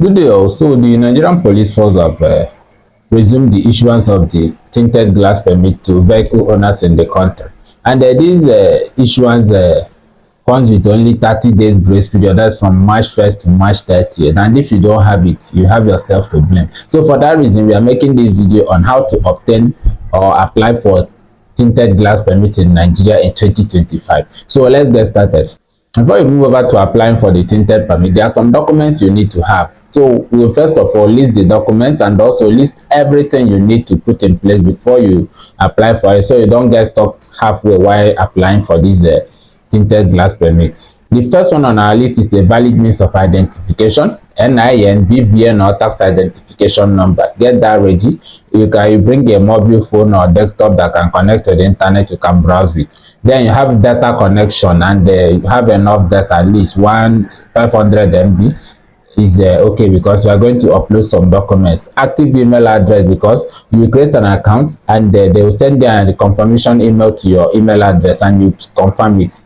Good day all. So the Nigerian Police Force have resumed the issuance of the tinted glass permit to vehicle owners in the country. And this issuance comes with only 30 days grace period. That's from March 1st to March 30th. And if you don't have it, you have yourself to blame. So for that reason, we are making this video on how to obtain or apply for tinted glass permit in Nigeria in 2025. So let's get started. Before you move over to applying for the tinted permit, there are some documents you need to have. So we'll first of all list the documents and also list everything you need to put in place before you apply for it, so you don't get stuck halfway while applying for this tinted glass permit. The first one on our list is a valid means of identification, NIN, BVN or tax identification number. Get that ready. You bring a mobile phone or desktop that can connect to the internet you can browse with. Then you have data connection and you have enough data, at least 500 MB is okay, because you are going to upload some documents. Active email address, because you will create an account and they will send the confirmation email to your email address and you confirm it.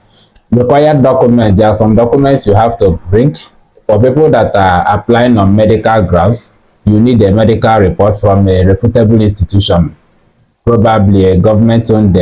Required documents, there are some documents you have to bring. For people that are applying on medical grounds, you need a medical report from a reputable institution, probably a government-owned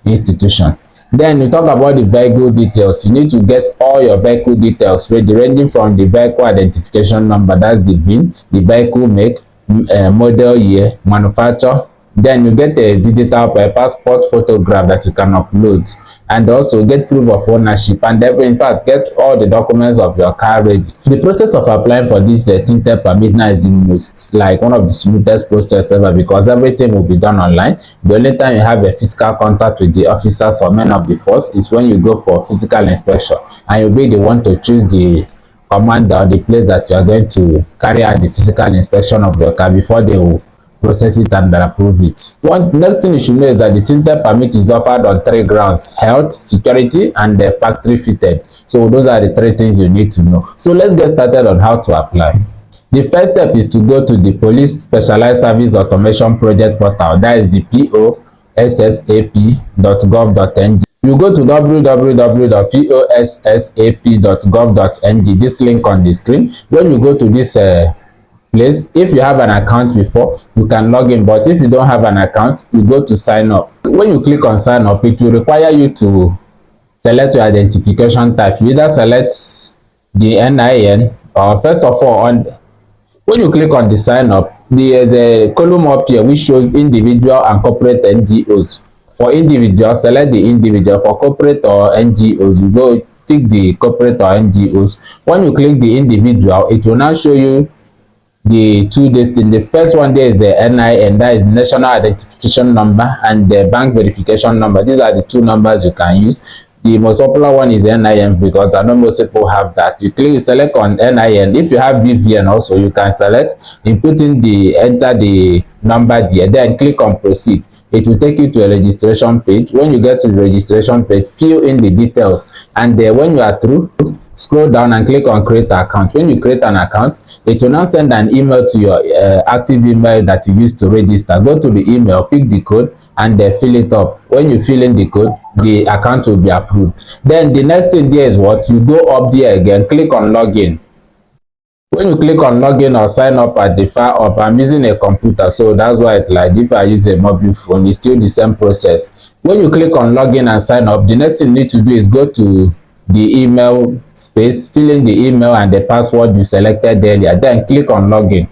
institution. Then you talk about the vehicle details. You need to get all your vehicle details ready, ranging from the vehicle identification number, that's the VIN, the vehicle make, model year, manufacturer. Then you get a digital passport photograph that you can upload, and also get proof of ownership, and in fact get all the documents of your car ready. The process of applying for this tinted permit now is the most, like, one of the smoothest process ever, because everything will be done online. The only time you have a physical contact with the officers or men of the force is when you go for physical inspection, and you'll be the one to choose the commander or the place that you are going to carry out the physical inspection of your car before they will process it and approve it. One next thing you should know is that the tinted permit is offered on 3 grounds: health, security, and factory fitted. So those are the 3 things you need to know. So let's get started on how to apply. The first step is to go to the Police Specialized Service Automation Project portal, that is the possap.gov.ng. You go to www.possap.gov.ng, this link on the screen. When you go to this place, if you have an account before, you can log in, but if you don't have an account, you go to sign up. When you click on sign up, it will require you to select your identification type. You either select the NIN, or first of all, when you click on the sign up, there is a column up here which shows individual and corporate NGOs. For individual, select the individual. For corporate or NGOs, you go tick the corporate or NGOs. When you click the individual, it will now show you the 2 things. The first one there is the NIN, that is national identification number, and the bank verification number. These are the 2 numbers you can use. The most popular one is NIN, because I know most people have that. You select on NIN. If you have BVN also, you can select, enter the number there, then click on proceed. It will take you to a registration page. When you get to the registration page, fill in the details, and when you are through, scroll down and click on create account. When you create an account, it will now send an email to your active email that you used to register. Go to the email, pick the code, and fill it up. When you fill in the code, the account will be approved. Then the next thing there is what? You go up there again, click on login. When you click on login or sign up at the far up, I'm using a computer, so that's why it's like, if I use a mobile phone, it's still the same process. When you click on login and sign up, the next thing you need to do is go to the email space, fill in the email and the password you selected earlier, then click on login.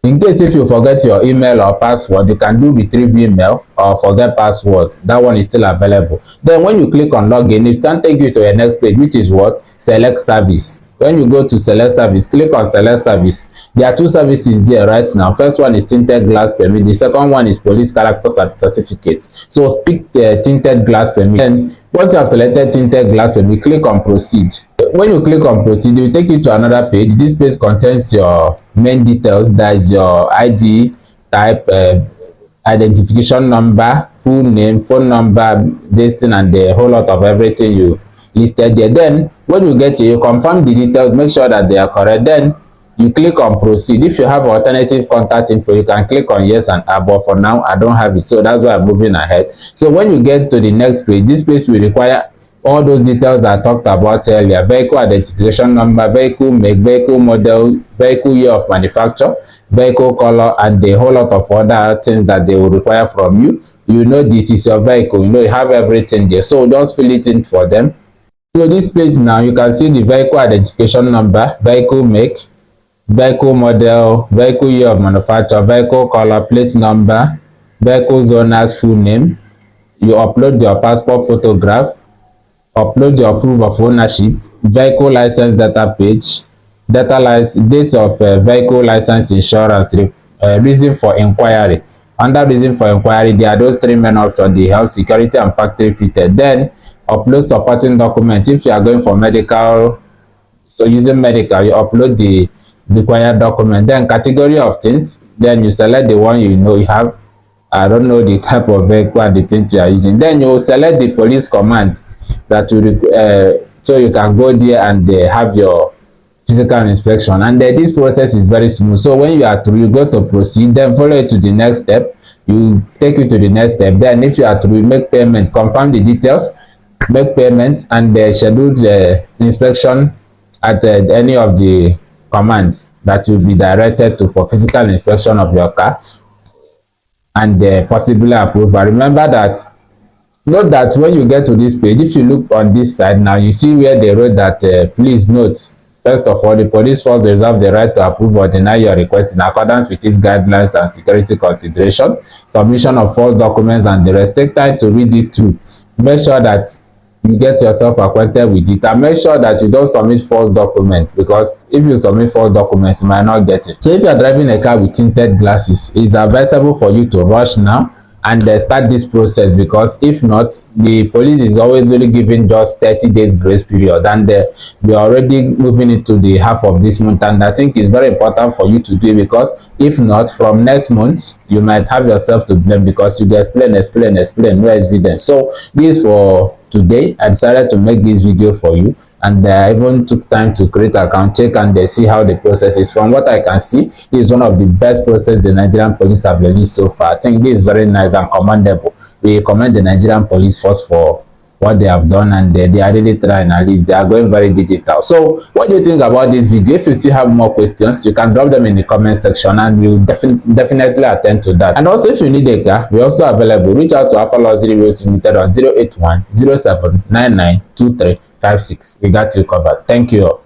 In case if you forget your email or password, you can do retrieve email or forget password. That one is still available. Then when you click on login, it can take you to the next page, which is what? Select service. When you go to select service, click on select service. There are 2 services there right now. First one is tinted glass permit. The second one is police character certificate. So pick the tinted glass permit. And once you have selected tinted glass permit, click on proceed. When you click on proceed, it will take you to another page. This page contains your main details, that is your ID type, identification number, full name, phone number, this thing, and the whole lot of everything you listed there. Then when you get here, you confirm the details, make sure that they are correct, then you click on proceed. If you have alternative contact info, you can click on yes and but for now I don't have it, so that's why I'm moving ahead. So when you get to the next page, this page will require all those details I talked about earlier: vehicle identification number, vehicle make, vehicle model, vehicle year of manufacture, vehicle color, and a whole lot of other things that they will require from you. You know this is your vehicle, you know you have everything there, so just fill it in for them. So this page now, you can see the vehicle identification number, vehicle make, vehicle model, vehicle year of manufacture, vehicle color, plate number, vehicle owner's full name. You upload your passport photograph, upload your proof of ownership, vehicle license data page, date of vehicle license insurance, reason for inquiry. Under reason for inquiry, there are those three main options: the health, security, and factory fitted. Then upload supporting document. If you are going for medical, so using medical, you upload the required document. Then category of things, then you select the one you know you have. I don't know the type of vehicle and the things you are using. Then you select the police command that will so you can go there and have your physical inspection. And this process is very smooth. So when you are through, you go to proceed, then follow it to the next step. You take you to the next step. Then if you are through, make payment, confirm the details, make payments, and schedule the inspection at any of the commands that will be directed to for physical inspection of your car, and possibly approval. Remember that, note that when you get to this page, if you look on this side now, you see where they wrote that please note, first of all, the police force reserve the right to approve or deny your request in accordance with its guidelines and security consideration, submission of false documents and the rest. Take time to read it through. Make sure that you get yourself acquainted with it, and make sure that you don't submit false documents, because if you submit false documents, you might not get it. So if you are driving a car with tinted glasses, it's advisable for you to rush now and start this process, because if not, the police is always only giving just 30 days grace period, and we are already moving into the half of this month, and I think it's very important for you to do it, because if not, from next month you might have yourself to blame, because you explain, no evidence. So this for today. I decided to make this video for you, and I even took time to create an account, check and see how the process is. From what I can see, this is one of the best process the Nigerian police have released so far. I think this is very nice and commendable. We commend the Nigerian police force for what they have done, and they are really trying. At least they are going very digital. So what do you think about this video? If you still have more questions, you can drop them in the comment section, and we'll definitely attend to that. And also, if you need a car, we're also available. Reach out to Alpha Luxury Wheels Limited on 081 07 99 23 56. We got you covered. Thank you.